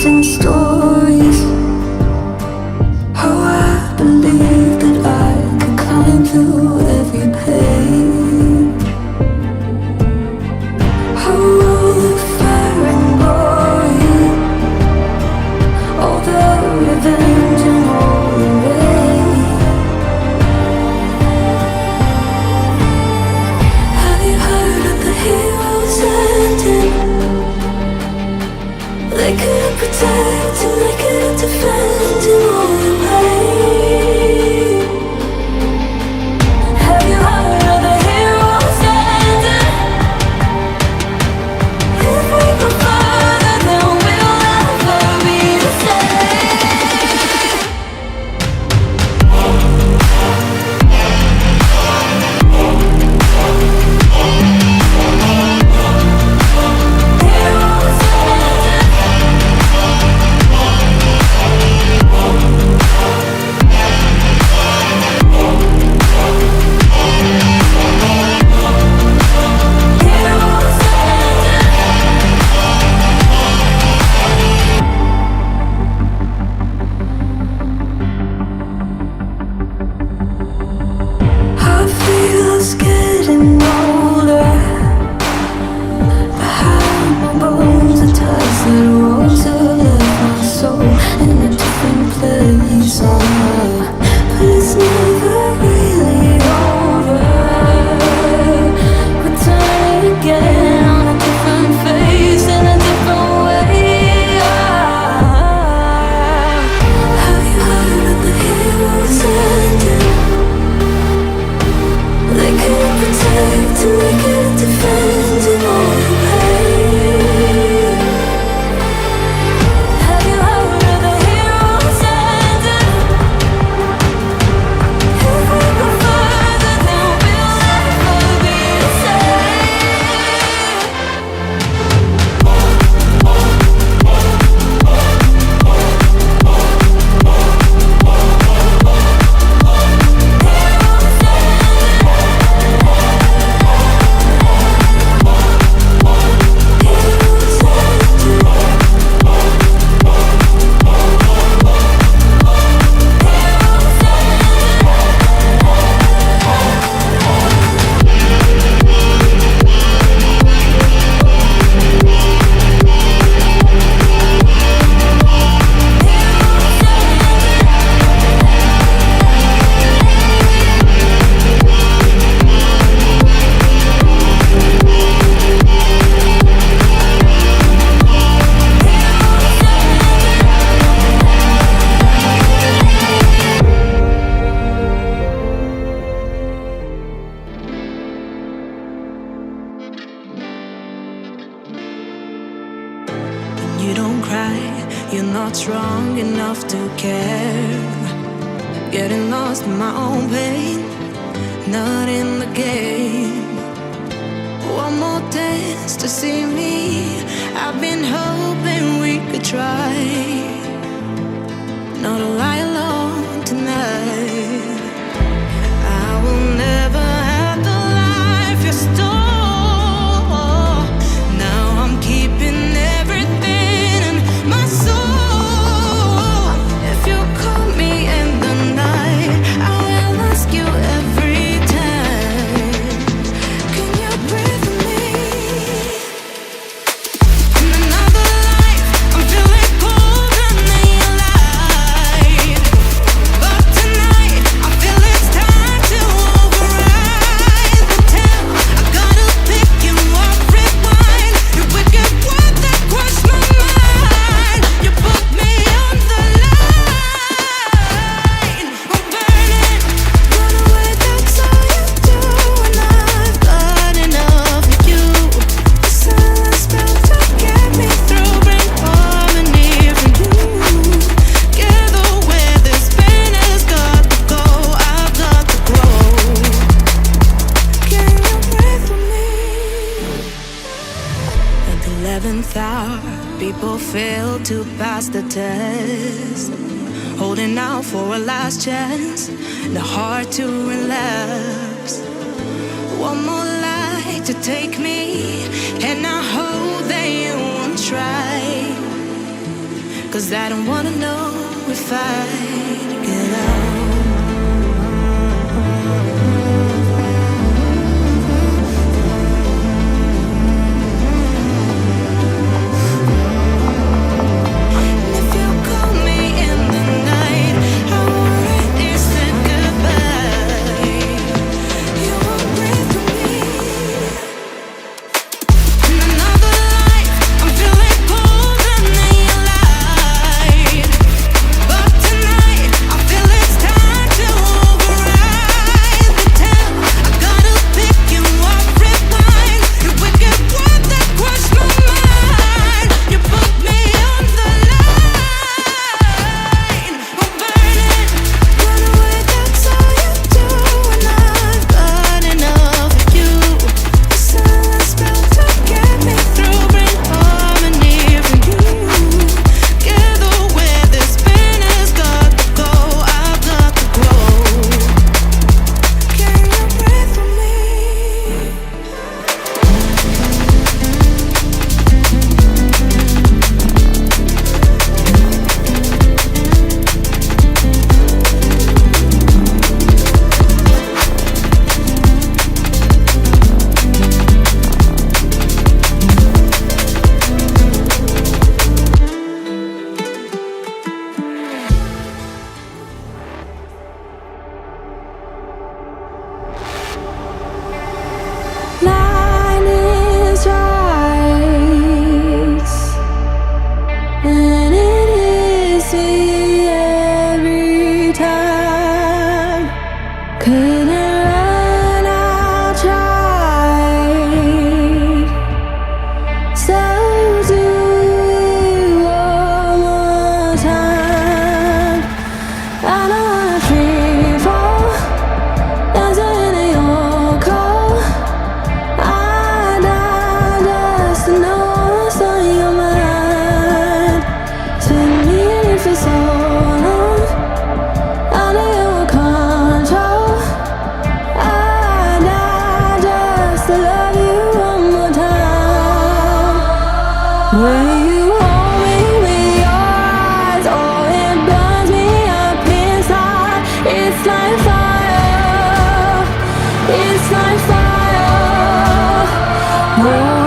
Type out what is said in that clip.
and stories. How I believed that I could climb through every page. How all the fire and glory, all the revenge and all the rage. Have you heard of the heroes ending? They couldn't protect and they couldn't defend in all the pain. Have you heard of the heroes ending? If we go further, then we'll never be the same. Heroes ending. I feel us getting older. Behind my bones, a tassered rose left my soul in a different place. But it's never really over. Return again on a different face in a different way. Have you heard of the heroes ending? They couldn't protect and they couldn't defend in all the pain. Have you heard of the heroes ending? If we go further, then we'll never be the same. You don't cry, you're not strong enough to care. Getting lost in my own pain, not in the game. One more dance to see me. I've been hoping we could try not to lie alone tonight. I will never have the life you stole. Now I'm keeping everything in my soul. If you call me in the night, I will ask you every time, can you breathe with me? In another life, I'm feeling colder than your light. But tonight, I feel it's time to override the tale. I gotta pick you up, rewind. Your wicked word that crushed my mind. You put me on the line. I'm burning, run away, that's all you do. And I've got enough of you. The silence spell to get me through, bring harmony for you. Together where this pain has got to go, I've got to grow. Can you breathe with me? At the 11th hour, people fail to pass the test, holding out for a last chance, the heart to relapse. One more light to take me, and I hope that you won't try. 'cause I don't wanna know if I get out. It's like fire.